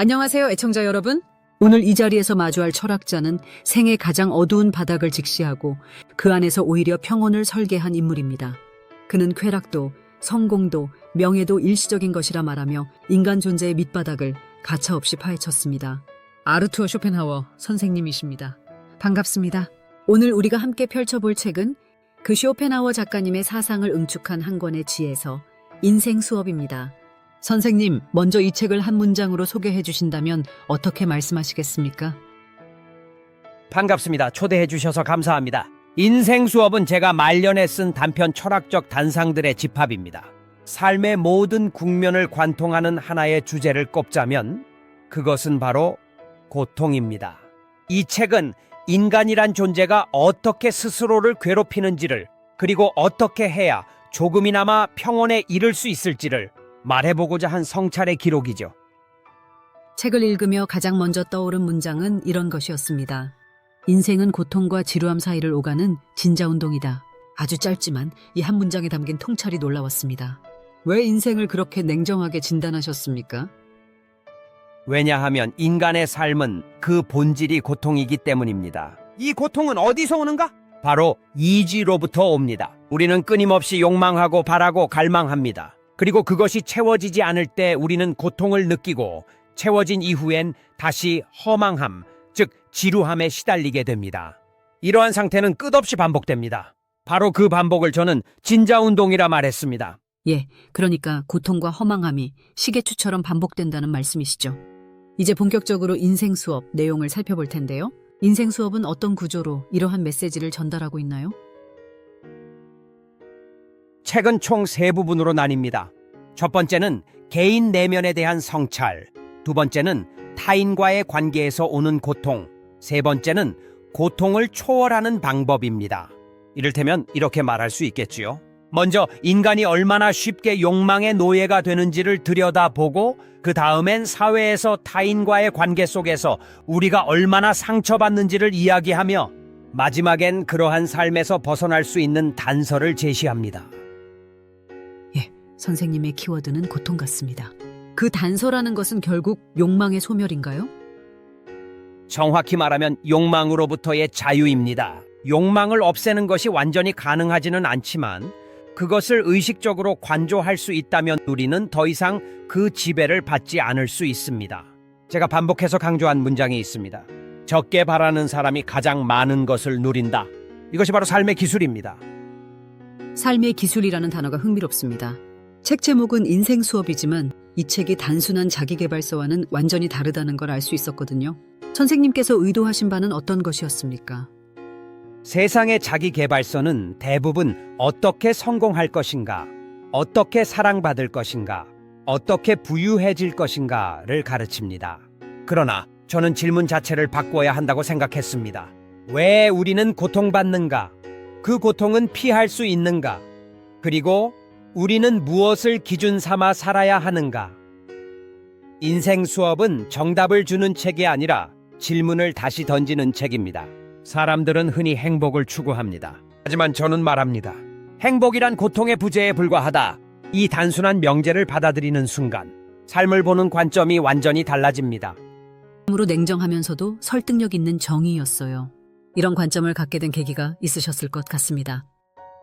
안녕하세요, 애청자 여러분. 오늘 이 자리에서 마주할 철학자는 생의 가장 어두운 바닥을 직시하고 그 안에서 오히려 평온을 설계한 인물입니다. 그는 쾌락도, 성공도, 명예도 일시적인 것이라 말하며 인간 존재의 밑바닥을 가차없이 파헤쳤습니다. 아르투어 쇼펜하워 선생님이십니다. 반갑습니다. 오늘 우리가 함께 펼쳐볼 책은 그 쇼펜하워 작가님의 사상을 응축한 한 권의 지에서 인생 수업입니다. 선생님, 먼저 이 책을 한 문장으로 소개해 주신다면 어떻게 말씀하시겠습니까? 반갑습니다. 초대해 주셔서 감사합니다. 인생 수업은 제가 말년에 쓴 단편 철학적 단상들의 집합입니다. 삶의 모든 국면을 관통하는 하나의 주제를 꼽자면 그것은 바로 고통입니다. 이 책은 인간이란 존재가 어떻게 스스로를 괴롭히는지를, 그리고 어떻게 해야 조금이나마 평온에 이를 수 있을지를 말해보고자 한 성찰의 기록이죠. 책을 읽으며 가장 먼저 떠오른 문장은 이런 것이었습니다. 인생은 고통과 지루함 사이를 오가는 진자운동이다. 아주 짧지만 이 한 문장에 담긴 통찰이 놀라웠습니다. 왜 인생을 그렇게 냉정하게 진단하셨습니까? 왜냐하면 인간의 삶은 그 본질이 고통이기 때문입니다. 이 고통은 어디서 오는가? 바로 이지로부터 옵니다. 우리는 끊임없이 욕망하고 바라고 갈망합니다. 그리고 그것이 채워지지 않을 때 우리는 고통을 느끼고 채워진 이후엔 다시 허망함, 즉 지루함에 시달리게 됩니다. 이러한 상태는 끝없이 반복됩니다. 바로 그 반복을 저는 진자운동이라 말했습니다. 예, 그러니까 고통과 허망함이 시계추처럼 반복된다는 말씀이시죠. 이제 본격적으로 인생 수업 내용을 살펴볼 텐데요. 인생 수업은 어떤 구조로 이러한 메시지를 전달하고 있나요? 책은 총 3부분으로 나뉩니다. 첫 번째는 개인 내면에 대한 성찰, 두 번째는 타인과의 관계에서 오는 고통, 세 번째는 고통을 초월하는 방법입니다. 이를테면 이렇게 말할 수 있겠지요. 먼저 인간이 얼마나 쉽게 욕망의 노예가 되는지를 들여다보고 그 다음엔 사회에서 타인과의 관계 속에서 우리가 얼마나 상처받는지를 이야기하며 마지막엔 그러한 삶에서 벗어날 수 있는 단서를 제시합니다. 예, 선생님의 키워드는 고통 같습니다. 그 단서라는 것은 결국 욕망의 소멸인가요? 정확히 말하면 욕망으로부터의 자유입니다. 욕망을 없애는 것이 완전히 가능하지는 않지만 그것을 의식적으로 관조할 수 있다면 우리는 더 이상 그 지배를 받지 않을 수 있습니다. 제가 반복해서 강조한 문장이 있습니다. 적게 바라는 사람이 가장 많은 것을 누린다. 이것이 바로 삶의 기술입니다. 삶의 기술이라는 단어가 흥미롭습니다. 책 제목은 인생 수업이지만 이 책이 단순한 자기계발서와는 완전히 다르다는 걸 알 수 있었거든요. 선생님께서 의도하신 바는 어떤 것이었습니까? 세상의 자기계발서는 대부분 어떻게 성공할 것인가, 어떻게 사랑받을 것인가, 어떻게 부유해질 것인가를 가르칩니다. 그러나 저는 질문 자체를 바꿔야 한다고 생각했습니다. 왜 우리는 고통받는가? 그 고통은 피할 수 있는가? 그리고 우리는 무엇을 기준 삼아 살아야 하는가? 인생 수업은 정답을 주는 책이 아니라 질문을 다시 던지는 책입니다. 사람들은 흔히 행복을 추구합니다. 하지만 저는 말합니다. 행복이란 고통의 부재에 불과하다. 이 단순한 명제를 받아들이는 순간 삶을 보는 관점이 완전히 달라집니다. 으로 냉정하면서도 설득력 있는 정의였어요. 이런 관점을 갖게 된 계기가 있으셨을 것 같습니다.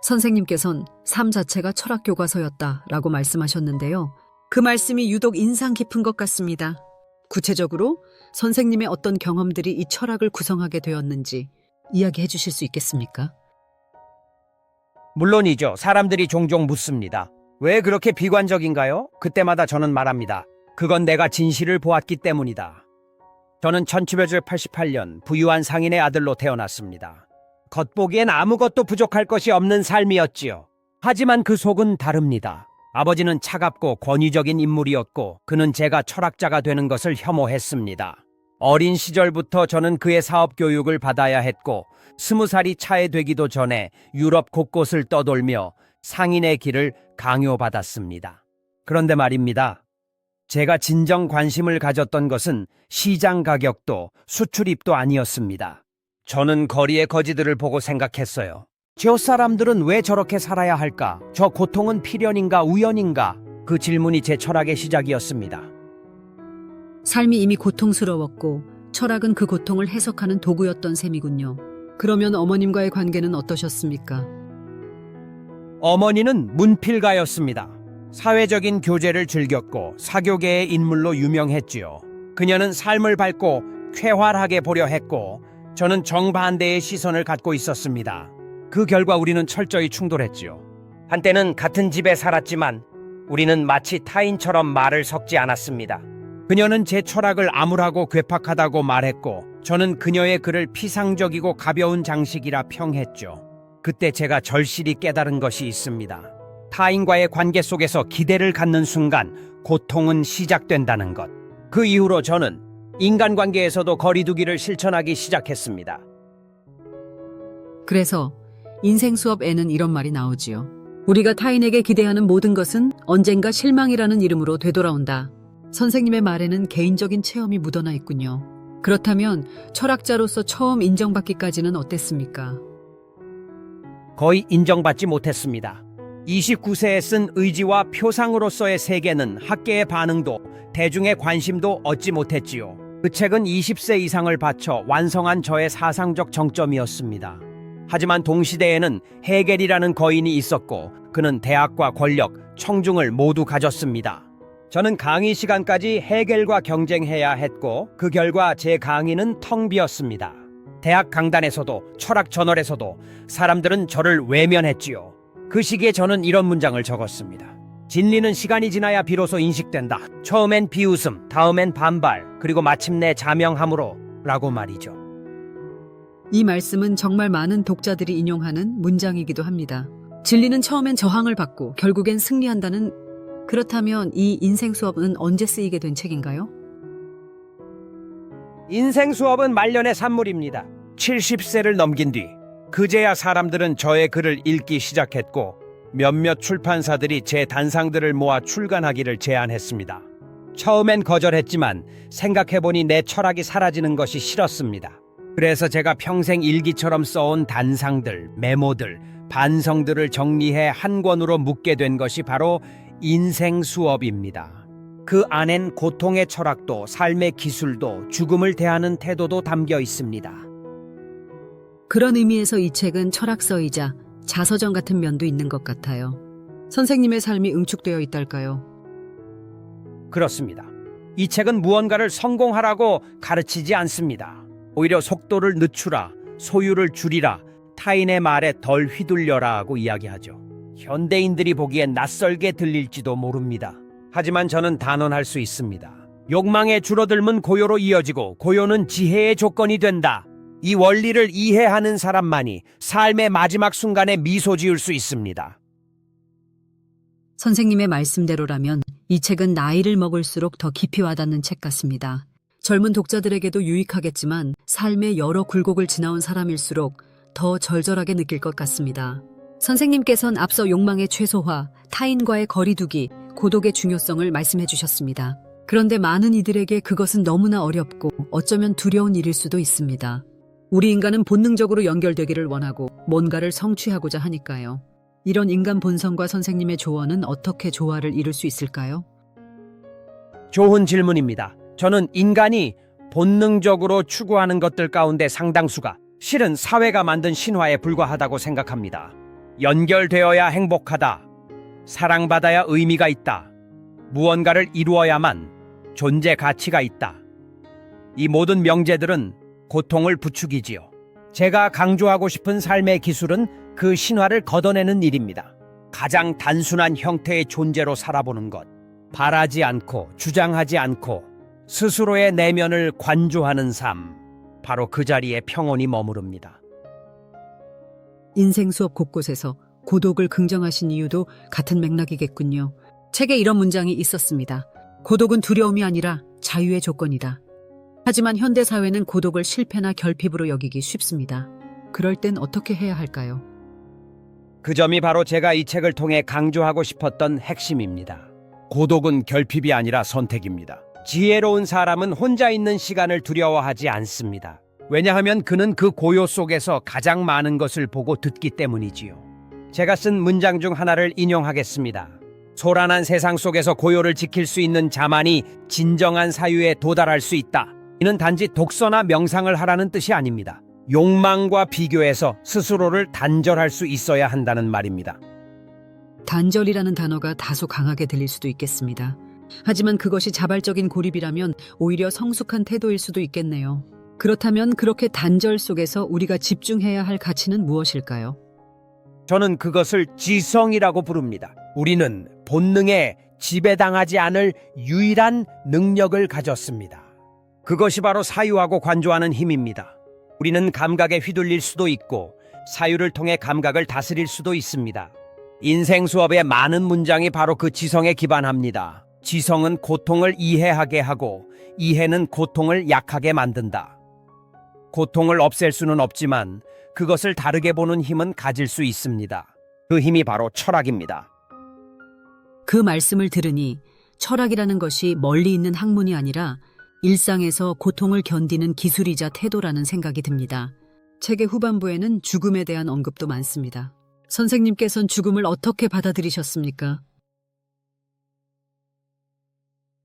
선생님께선 삶 자체가 철학 교과서였다라고 말씀하셨는데요. 그 말씀이 유독 인상 깊은 것 같습니다. 구체적으로 선생님의 어떤 경험들이 이 철학을 구성하게 되었는지 이야기해 주실 수 있겠습니까? 물론이죠. 사람들이 종종 묻습니다. 왜 그렇게 비관적인가요? 그때마다 저는 말합니다. 그건 내가 진실을 보았기 때문이다. 저는 1788년 부유한 상인의 아들로 태어났습니다. 겉보기엔 아무것도 부족할 것이 없는 삶이었지요. 하지만 그 속은 다릅니다. 아버지는 차갑고 권위적인 인물이었고 그는 제가 철학자가 되는 것을 혐오했습니다. 어린 시절부터 저는 그의 사업 교육을 받아야 했고 20살이 차에 되기도 전에 유럽 곳곳을 떠돌며 상인의 길을 강요받았습니다. 그런데 말입니다. 제가 진정 관심을 가졌던 것은 시장 가격도 수출입도 아니었습니다. 저는 거리의 거지들을 보고 생각했어요. 저 사람들은 왜 저렇게 살아야 할까? 저 고통은 필연인가 우연인가? 그 질문이 제 철학의 시작이었습니다. 삶이 이미 고통스러웠고 철학은 그 고통을 해석하는 도구였던 셈이군요. 그러면 어머님과의 관계는 어떠셨습니까? 어머니는 문필가였습니다. 사회적인 교제를 즐겼고 사교계의 인물로 유명했지요. 그녀는 삶을 밝고 쾌활하게 보려 했고 저는 정반대의 시선을 갖고 있었습니다. 그 결과 우리는 철저히 충돌했지요. 한때는 같은 집에 살았지만 우리는 마치 타인처럼 말을 섞지 않았습니다. 그녀는 제 철학을 암울하고 괴팍하다고 말했고 저는 그녀의 글을 피상적이고 가벼운 장식이라 평했죠. 그때 제가 절실히 깨달은 것이 있습니다. 타인과의 관계 속에서 기대를 갖는 순간 고통은 시작된다는 것. 그 이후로 저는 인간관계에서도 거리두기를 실천하기 시작했습니다. 그래서 인생 수업에는 이런 말이 나오지요. 우리가 타인에게 기대하는 모든 것은 언젠가 실망이라는 이름으로 되돌아온다. 선생님의 말에는 개인적인 체험이 묻어나 있군요. 그렇다면 철학자로서 처음 인정받기까지는 어땠습니까? 거의 인정받지 못했습니다. 29세에 쓴 의지와 표상으로서의 세계는 학계의 반응도 대중의 관심도 얻지 못했지요. 그 책은 20세 이상을 바쳐 완성한 저의 사상적 정점이었습니다. 하지만 동시대에는 헤겔이라는 거인이 있었고 그는 대학과 권력, 청중을 모두 가졌습니다. 저는 강의 시간까지 헤겔과 경쟁해야 했고 그 결과 제 강의는 텅 비었습니다. 대학 강단에서도 철학 저널에서도 사람들은 저를 외면했지요. 그 시기에 저는 이런 문장을 적었습니다. 진리는 시간이 지나야 비로소 인식된다. 처음엔 비웃음, 다음엔 반발, 그리고 마침내 자명함으로 라고 말이죠. 이 말씀은 정말 많은 독자들이 인용하는 문장이기도 합니다. 진리는 처음엔 저항을 받고 결국엔 승리한다는. 그렇다면 이 인생 수업은 언제 쓰이게 된 책인가요? 인생 수업은 말년의 산물입니다. 70세를 넘긴 뒤 그제야 사람들은 저의 글을 읽기 시작했고 몇몇 출판사들이 제 단상들을 모아 출간하기를 제안했습니다. 처음엔 거절했지만 생각해보니 내 철학이 사라지는 것이 싫었습니다. 그래서 제가 평생 일기처럼 써온 단상들, 메모들, 반성들을 정리해 한 권으로 묶게 된 것이 바로 인생 수업입니다. 그 안엔 고통의 철학도 삶의 기술도 죽음을 대하는 태도도 담겨 있습니다. 그런 의미에서 이 책은 철학서이자 자서전 같은 면도 있는 것 같아요. 선생님의 삶이 응축되어 있달까요? 그렇습니다. 이 책은 무언가를 성공하라고 가르치지 않습니다. 오히려 속도를 늦추라, 소유를 줄이라, 타인의 말에 덜 휘둘려라 하고 이야기하죠. 현대인들이 보기엔 낯설게 들릴지도 모릅니다. 하지만 저는 단언할 수 있습니다. 욕망의 줄어들면 고요로 이어지고 고요는 지혜의 조건이 된다. 이 원리를 이해하는 사람만이 삶의 마지막 순간에 미소 지을 수 있습니다. 선생님의 말씀대로라면 이 책은 나이를 먹을수록 더 깊이 와닿는 책 같습니다. 젊은 독자들에게도 유익하겠지만 삶의 여러 굴곡을 지나온 사람일수록 더 절절하게 느낄 것 같습니다. 선생님께서는 앞서 욕망의 최소화, 타인과의 거리두기, 고독의 중요성을 말씀해 주셨습니다. 그런데 많은 이들에게 그것은 너무나 어렵고 어쩌면 두려운 일일 수도 있습니다. 우리 인간은 본능적으로 연결되기를 원하고 뭔가를 성취하고자 하니까요. 이런 인간 본성과 선생님의 조언은 어떻게 조화를 이룰 수 있을까요? 좋은 질문입니다. 저는 인간이 본능적으로 추구하는 것들 가운데 상당수가 실은 사회가 만든 신화에 불과하다고 생각합니다. 연결되어야 행복하다. 사랑받아야 의미가 있다. 무언가를 이루어야만 존재 가치가 있다. 이 모든 명제들은 고통을 부추기지요. 제가 강조하고 싶은 삶의 기술은 그 신화를 걷어내는 일입니다. 가장 단순한 형태의 존재로 살아보는 것. 바라지 않고 주장하지 않고 스스로의 내면을 관조하는 삶. 바로 그 자리에 평온이 머무릅니다. 인생 수업 곳곳에서 고독을 긍정하신 이유도 같은 맥락이겠군요. 책에 이런 문장이 있었습니다. 고독은 두려움이 아니라 자유의 조건이다. 하지만 현대 사회는 고독을 실패나 결핍으로 여기기 쉽습니다. 그럴 땐 어떻게 해야 할까요? 그 점이 바로 제가 이 책을 통해 강조하고 싶었던 핵심입니다. 고독은 결핍이 아니라 선택입니다. 지혜로운 사람은 혼자 있는 시간을 두려워하지 않습니다. 왜냐하면 그는 그 고요 속에서 가장 많은 것을 보고 듣기 때문이지요. 제가 쓴 문장 중 하나를 인용하겠습니다. 소란한 세상 속에서 고요를 지킬 수 있는 자만이 진정한 사유에 도달할 수 있다. 이는 단지 독서나 명상을 하라는 뜻이 아닙니다. 욕망과 비교해서 스스로를 단절할 수 있어야 한다는 말입니다. 단절이라는 단어가 다소 강하게 들릴 수도 있겠습니다. 하지만 그것이 자발적인 고립이라면 오히려 성숙한 태도일 수도 있겠네요. 그렇다면 그렇게 단절 속에서 우리가 집중해야 할 가치는 무엇일까요? 저는 그것을 지성이라고 부릅니다. 우리는 본능에 지배당하지 않을 유일한 능력을 가졌습니다. 그것이 바로 사유하고 관조하는 힘입니다. 우리는 감각에 휘둘릴 수도 있고 사유를 통해 감각을 다스릴 수도 있습니다. 인생 수업의 많은 문장이 바로 그 지성에 기반합니다. 지성은 고통을 이해하게 하고 이해는 고통을 약하게 만든다. 고통을 없앨 수는 없지만 그것을 다르게 보는 힘은 가질 수 있습니다. 그 힘이 바로 철학입니다. 그 말씀을 들으니 철학이라는 것이 멀리 있는 학문이 아니라 일상에서 고통을 견디는 기술이자 태도라는 생각이 듭니다. 책의 후반부에는 죽음에 대한 언급도 많습니다. 선생님께서는 죽음을 어떻게 받아들이셨습니까?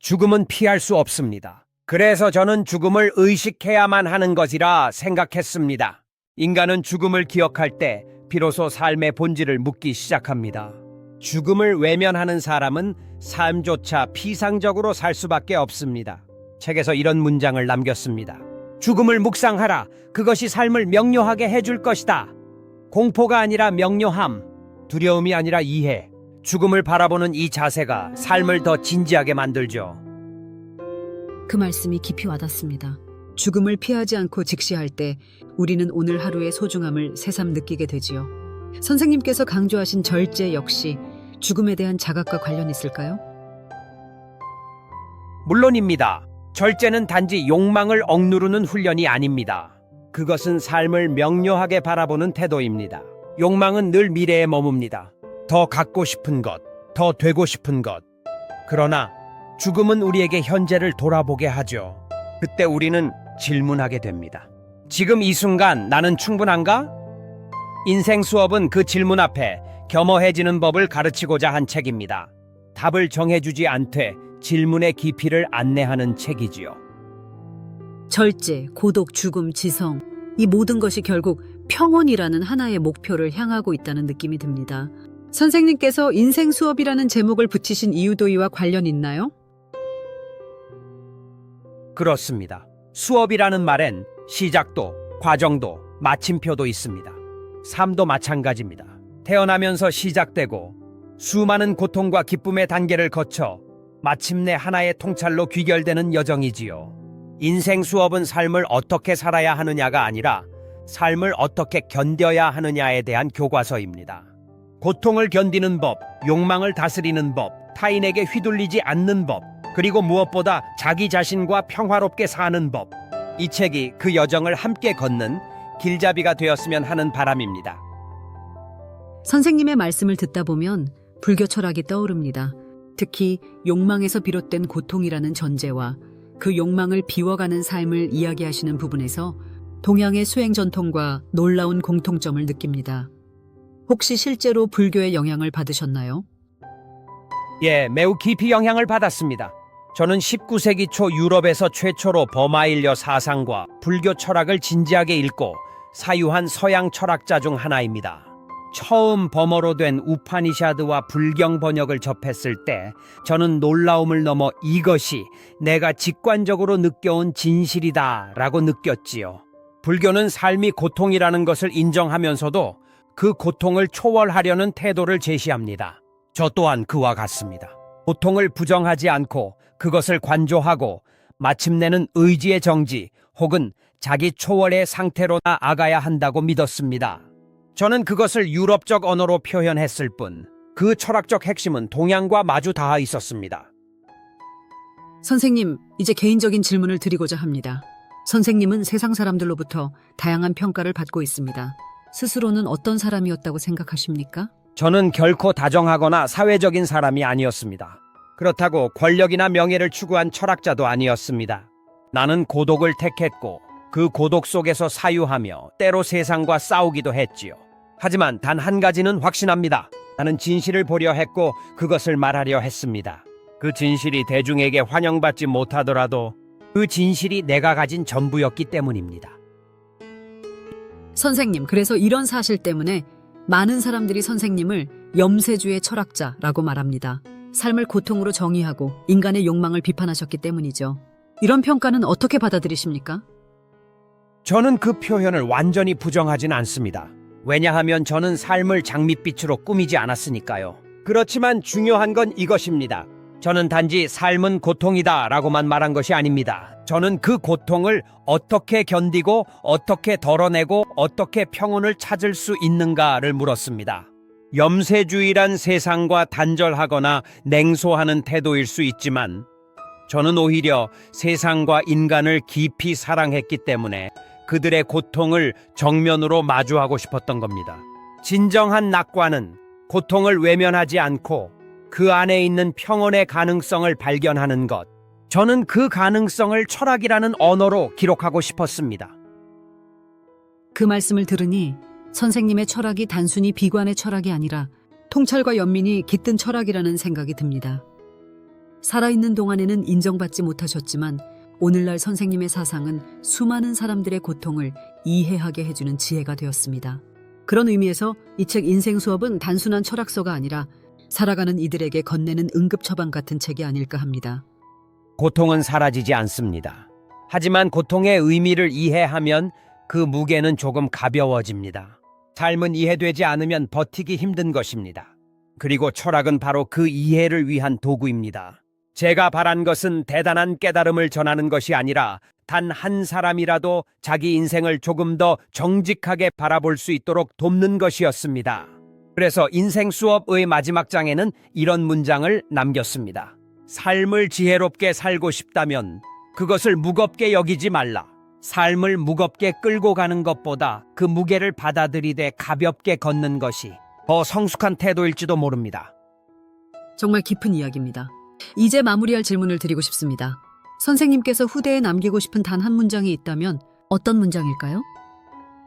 죽음은 피할 수 없습니다. 그래서 저는 죽음을 의식해야만 하는 것이라 생각했습니다. 인간은 죽음을 기억할 때 비로소 삶의 본질을 묻기 시작합니다. 죽음을 외면하는 사람은 삶조차 피상적으로 살 수밖에 없습니다. 책에서 이런 문장을 남겼습니다. 죽음을 묵상하라. 그것이 삶을 명료하게 해줄 것이다. 공포가 아니라 명료함, 두려움이 아니라 이해. 죽음을 바라보는 이 자세가 삶을 더 진지하게 만들죠. 그 말씀이 깊이 와닿습니다. 죽음을 피하지 않고 직시할 때 우리는 오늘 하루의 소중함을 새삼 느끼게 되지요. 선생님께서 강조하신 절제 역시 죽음에 대한 자각과 관련 있을까요? 물론입니다. 절제는 단지 욕망을 억누르는 훈련이 아닙니다. 그것은 삶을 명료하게 바라보는 태도입니다. 욕망은 늘 미래에 머뭅니다. 더 갖고 싶은 것, 더 되고 싶은 것. 그러나 죽음은 우리에게 현재를 돌아보게 하죠. 그때 우리는 질문하게 됩니다. 지금 이 순간 나는 충분한가? 인생 수업은 그 질문 앞에 겸허해지는 법을 가르치고자 한 책입니다. 답을 정해주지 않되 질문의 깊이를 안내하는 책이지요. 절제, 고독, 죽음, 지성, 이 모든 것이 결국 평온이라는 하나의 목표를 향하고 있다는 느낌이 듭니다. 선생님께서 인생 수업이라는 제목을 붙이신 이유도 이와 관련 있나요? 그렇습니다. 수업이라는 말엔 시작도, 과정도, 마침표도 있습니다. 삶도 마찬가지입니다. 태어나면서 시작되고 수많은 고통과 기쁨의 단계를 거쳐 마침내 하나의 통찰로 귀결되는 여정이지요. 인생 수업은 삶을 어떻게 살아야 하느냐가 아니라 삶을 어떻게 견뎌야 하느냐에 대한 교과서입니다. 고통을 견디는 법, 욕망을 다스리는 법, 타인에게 휘둘리지 않는 법, 그리고 무엇보다 자기 자신과 평화롭게 사는 법. 이 책이 그 여정을 함께 걷는 길잡이가 되었으면 하는 바람입니다. 선생님의 말씀을 듣다 보면 불교 철학이 떠오릅니다. 특히 욕망에서 비롯된 고통이라는 전제와 그 욕망을 비워가는 삶을 이야기하시는 부분에서 동양의 수행 전통과 놀라운 공통점을 느낍니다. 혹시 실제로 불교의 영향을 받으셨나요? 예, 매우 깊이 영향을 받았습니다. 저는 19세기 초 유럽에서 최초로 버마일려 사상과 불교 철학을 진지하게 읽고 사유한 서양 철학자 중 하나입니다. 처음 범어로 된 우파니샤드와 불경 번역을 접했을 때 저는 놀라움을 넘어 이것이 내가 직관적으로 느껴온 진실이다 라고 느꼈지요. 불교는 삶이 고통이라는 것을 인정하면서도 그 고통을 초월하려는 태도를 제시합니다. 저 또한 그와 같습니다. 고통을 부정하지 않고 그것을 관조하고 마침내는 의지의 정지 혹은 자기 초월의 상태로 나아가야 한다고 믿었습니다. 저는 그것을 유럽적 언어로 표현했을 뿐 그 철학적 핵심은 동양과 마주 닿아 있었습니다. 선생님, 이제 개인적인 질문을 드리고자 합니다. 선생님은 세상 사람들로부터 다양한 평가를 받고 있습니다. 스스로는 어떤 사람이었다고 생각하십니까? 저는 결코 다정하거나 사회적인 사람이 아니었습니다. 그렇다고 권력이나 명예를 추구한 철학자도 아니었습니다. 나는 고독을 택했고 그 고독 속에서 사유하며 때로 세상과 싸우기도 했지요. 하지만 단 한 가지는 확신합니다. 나는 진실을 보려 했고 그것을 말하려 했습니다. 그 진실이 대중에게 환영받지 못하더라도 그 진실이 내가 가진 전부였기 때문입니다. 선생님, 그래서 이런 사실 때문에 많은 사람들이 선생님을 염세주의 철학자라고 말합니다. 삶을 고통으로 정의하고 인간의 욕망을 비판하셨기 때문이죠. 이런 평가는 어떻게 받아들이십니까? 저는 그 표현을 완전히 부정하진 않습니다. 왜냐하면 저는 삶을 장밋빛으로 꾸미지 않았으니까요. 그렇지만 중요한 건 이것입니다. 저는 단지 삶은 고통이다 라고만 말한 것이 아닙니다. 저는 그 고통을 어떻게 견디고 어떻게 덜어내고 어떻게 평온을 찾을 수 있는가를 물었습니다. 염세주의란 세상과 단절하거나 냉소하는 태도일 수 있지만 저는 오히려 세상과 인간을 깊이 사랑했기 때문에 그들의 고통을 정면으로 마주하고 싶었던 겁니다. 진정한 낙관은 고통을 외면하지 않고 그 안에 있는 평온의 가능성을 발견하는 것. 저는 그 가능성을 철학이라는 언어로 기록하고 싶었습니다. 그 말씀을 들으니 선생님의 철학이 단순히 비관의 철학이 아니라 통찰과 연민이 깃든 철학이라는 생각이 듭니다. 살아있는 동안에는 인정받지 못하셨지만 오늘날 선생님의 사상은 수많은 사람들의 고통을 이해하게 해주는 지혜가 되었습니다. 그런 의미에서 이 책 인생 수업은 단순한 철학서가 아니라 살아가는 이들에게 건네는 응급처방 같은 책이 아닐까 합니다. 고통은 사라지지 않습니다. 하지만 고통의 의미를 이해하면 그 무게는 조금 가벼워집니다. 삶은 이해되지 않으면 버티기 힘든 것입니다. 그리고 철학은 바로 그 이해를 위한 도구입니다. 제가 바란 것은 대단한 깨달음을 전하는 것이 아니라 단 한 사람이라도 자기 인생을 조금 더 정직하게 바라볼 수 있도록 돕는 것이었습니다. 그래서 인생 수업의 마지막 장에는 이런 문장을 남겼습니다. 삶을 지혜롭게 살고 싶다면 그것을 무겁게 여기지 말라. 삶을 무겁게 끌고 가는 것보다 그 무게를 받아들이되 가볍게 걷는 것이 더 성숙한 태도일지도 모릅니다. 정말 깊은 이야기입니다. 이제 마무리할 질문을 드리고 싶습니다. 선생님께서 후대에 남기고 싶은 단 한 문장이 있다면 어떤 문장일까요?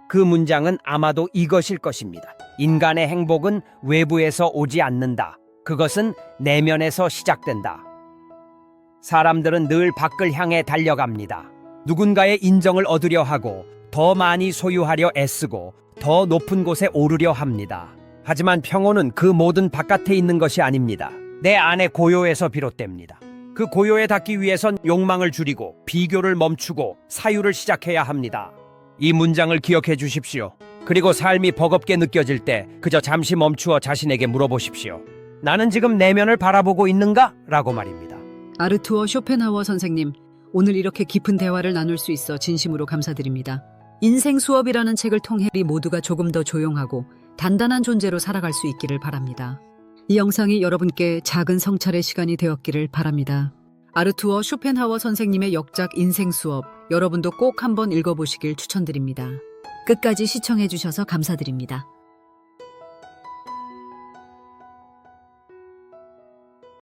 그 문장은 아마도 이것일 것입니다. 인간의 행복은 외부에서 오지 않는다. 그것은 내면에서 시작된다. 사람들은 늘 밖을 향해 달려갑니다. 누군가의 인정을 얻으려 하고 더 많이 소유하려 애쓰고 더 높은 곳에 오르려 합니다. 하지만 평온은 그 모든 바깥에 있는 것이 아닙니다. 내 안의 고요에서 비롯됩니다. 그 고요에 닿기 위해선 욕망을 줄이고 비교를 멈추고 사유를 시작해야 합니다. 이 문장을 기억해 주십시오. 그리고 삶이 버겁게 느껴질 때 그저 잠시 멈추어 자신에게 물어보십시오. 나는 지금 내면을 바라보고 있는가? 라고 말입니다. 아르투어 쇼펜하워 선생님, 오늘 이렇게 깊은 대화를 나눌 수 있어 진심으로 감사드립니다. 인생 수업이라는 책을 통해 우리 모두가 조금 더 조용하고 단단한 존재로 살아갈 수 있기를 바랍니다. 이 영상이 여러분께 작은 성찰의 시간이 되었기를 바랍니다. 아르투어 쇼펜하워 선생님의 역작 인생 수업, 여러분도 꼭 한번 읽어보시길 추천드립니다. 끝까지 시청해주셔서 감사드립니다.